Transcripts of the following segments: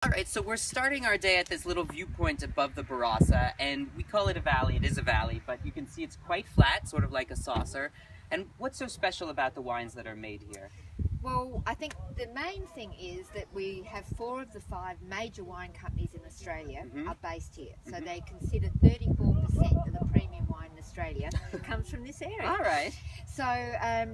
Alright, so we're starting our day at this little viewpoint above the Barossa, and we call it a valley. It is a valley, but you can see it's quite flat, sort of like a saucer. And what's so special about the wines that are made here? Well, I think the main thing is that we have 4 of the 5 major wine companies in Australia are based here. So they consider 34% of the premium wine in Australia comes from this area. All right. So,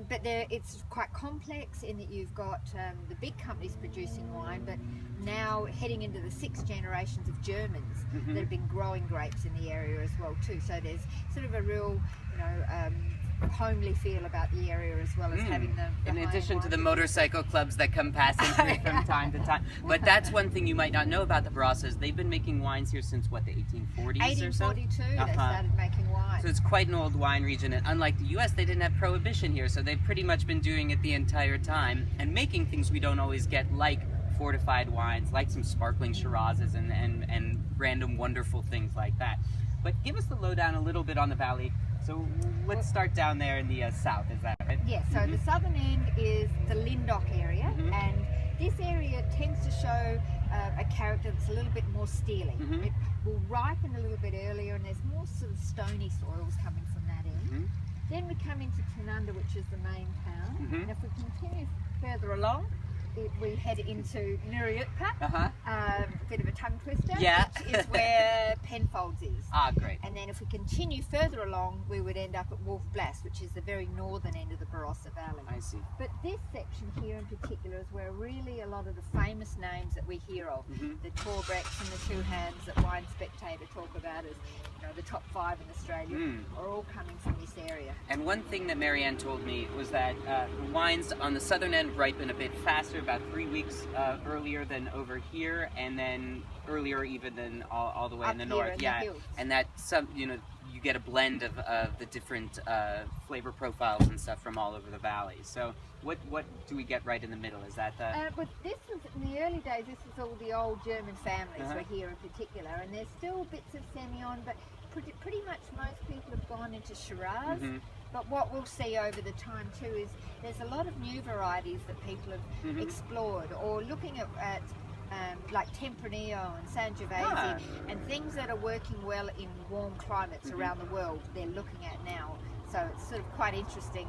but it's quite complex in that you've got the big companies producing wine, but now heading into the 6 generations of Germans that have been growing grapes in the area as well too. So there's sort of a real, homely feel about the area, as well as having the in addition to the motorcycle clubs that come passing through from time to time. But that's one thing you might not know about the Barossas. They've been making wines here since what, the 1840s or so? 1842 they started making wine. So it's quite an old wine region, and unlike the US, they didn't have prohibition here, so they've pretty much been doing it the entire time and making things we don't always get, like fortified wines, like some sparkling Shirazes and random wonderful things like that. But give us the lowdown a little bit on the valley. So let's start down there in the south, is that right? Yes, so the southern end is the Lindock area, and this area tends to show a character that's a little bit more steely. It will ripen a little bit earlier, and there's more sort of stony soils coming from that end. Then we come into Tanunda, which is the main town, and if we continue further along, we head into Nurriutpa, bit of a tongue twister, which is where Penfolds is. Ah, great. And then if we continue further along, we would end up at Wolf Blass, which is the very northern end of the Barossa Valley. I see. But this section here in particular is where really a lot of the famous names that we hear of, the Torbrecks and the Two Hands that Wine Spectator talk about as the top 5 in Australia, are all coming from this area. And one thing that Marianne told me was that the wines on the southern end ripen a bit faster, about 3 weeks earlier than over here, and then earlier even than all the way in the north. And that you get a blend of the different flavor profiles and stuff from all over the valley. So what do we get right in the middle? Is that the... But this was, in the early days, this was all the old German families were here in particular, and there's still bits of Semillon, but pretty much most people have gone into Shiraz. But what we'll see over the time too is there's a lot of new varieties that people have explored, or looking at like Tempranillo and Sangiovese, and things that are working well in warm climates around the world, they're looking at now. So it's sort of quite interesting,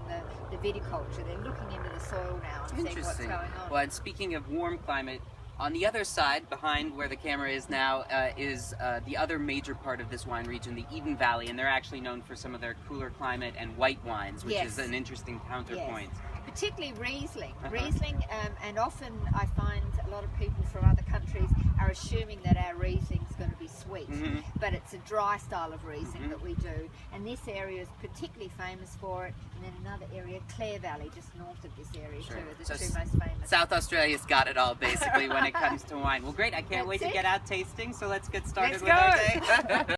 the viticulture. They're looking into the soil now and seeing what's going on. Well, and speaking of warm climate, on the other side, behind where the camera is now, is the other major part of this wine region, the Eden Valley, and they're actually known for some of their cooler climate and white wines, which is an interesting counterpoint. Particularly Riesling. Riesling, and often I find a lot of people from other countries are assuming that our Riesling is going to be sweet, but it's a dry style of Riesling that we do, and this area is particularly famous for it. And then another area, Clare Valley, just north of this area too, are the two most famous. South Australia's got it all basically when it comes to wine. Well, great, I can't wait to get out tasting, so let's get started with our day.